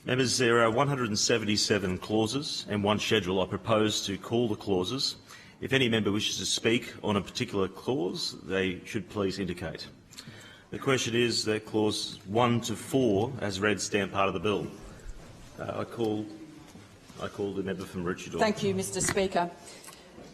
Members, there are 177 clauses and one schedule. I propose to call the clauses. If any member wishes to speak on a particular clause, they should please indicate. The question is that clause 1 to 4, as read, stand part of the bill. I call the member from Maroochydore. Thank you, Mr Speaker.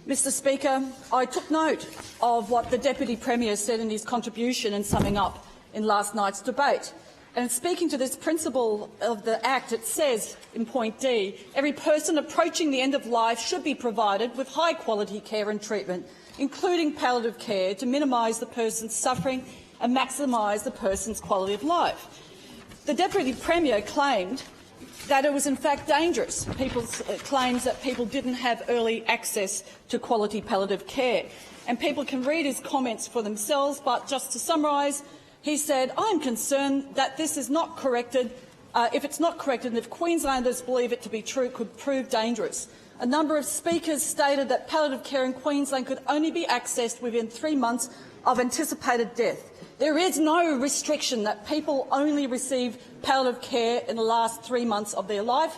Mr Speaker, I took note of what the Deputy Premier said in his contribution and summing up in last night's debate. And speaking to this principle of the Act, it says in point D, every person approaching the end of life should be provided with high-quality care and treatment, including palliative care, to minimise the person's suffering and maximise the person's quality of life. The Deputy Premier claimed that it was in fact dangerous, people's claims that people didn't have early access to quality palliative care. And people can read his comments for themselves, but just to summarise, he said, "I'm concerned that this is not corrected. If it's not corrected and if Queenslanders believe it to be true, it could prove dangerous." A number of speakers stated that palliative care in Queensland could only be accessed within 3 months of anticipated death. There is no restriction that people only receive palliative care in the last 3 months of their life.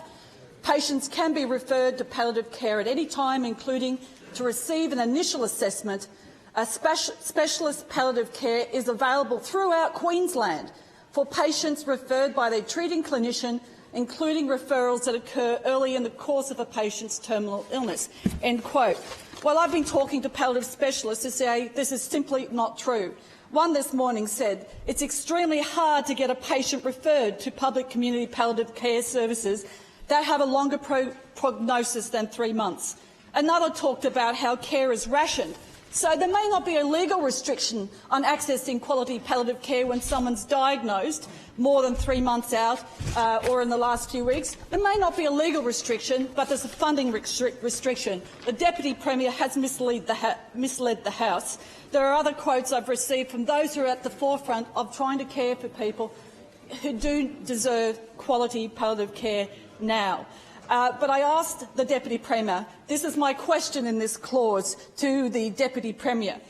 Patients can be referred to palliative care at any time, including to receive an initial assessment. A specialist palliative care is available throughout Queensland for patients referred by their treating clinician, including referrals that occur early in the course of a patient's terminal illness." End quote. Well, I've been talking to palliative specialists who say this is simply not true. One this morning said it's extremely hard to get a patient referred to public community palliative care services that have a longer prognosis than 3 months. Another talked about how care is rationed. So there may not be a legal restriction on accessing quality palliative care when someone's diagnosed more than 3 months out or in the last few weeks. There may not be a legal restriction, but there's a funding restriction. The Deputy Premier has misled the House. There are other quotes I've received from those who are at the forefront of trying to care for people who do deserve quality palliative care now. But I asked the Deputy Premier, this is my question in this clause to the Deputy Premier,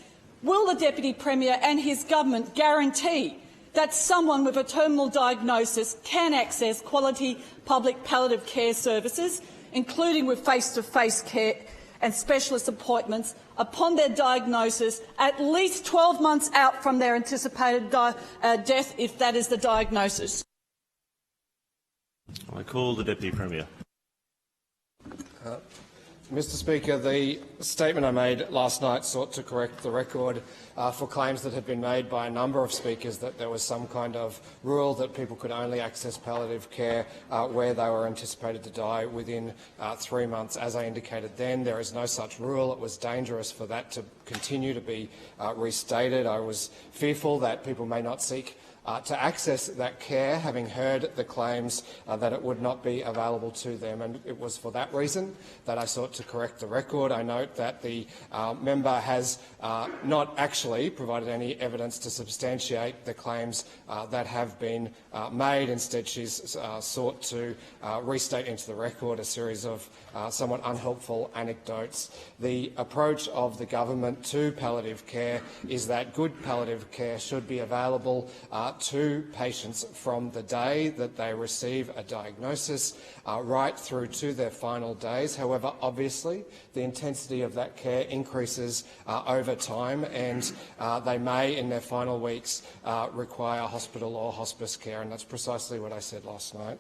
will the Deputy Premier and his government guarantee that someone with a terminal diagnosis can access quality public palliative care services, including with face-to-face care and specialist appointments, upon their diagnosis at least 12 months out from their anticipated death, if that is the diagnosis? I call the Deputy Premier. Mr Speaker, the statement I made last night sought to correct the record for claims that had been made by a number of speakers that there was some kind of rule that people could only access palliative care where they were anticipated to die within 3 months. As I indicated then, there is no such rule. It was dangerous for that to continue to be restated. I was fearful that people may not seek to access that care, having heard the claims that it would not be available to them. And it was for that reason that I sought to correct the record. I note that the member has not actually provided any evidence to substantiate the claims that have been made. Instead, she's sought to restate into the record a series of somewhat unhelpful anecdotes. The approach of the government to palliative care is that good palliative care should be available to patients from the day that they receive a diagnosis right through to their final days. However, obviously, the intensity of that care increases over time, and they may, in their final weeks, require hospital or hospice care, and that's precisely what I said last night.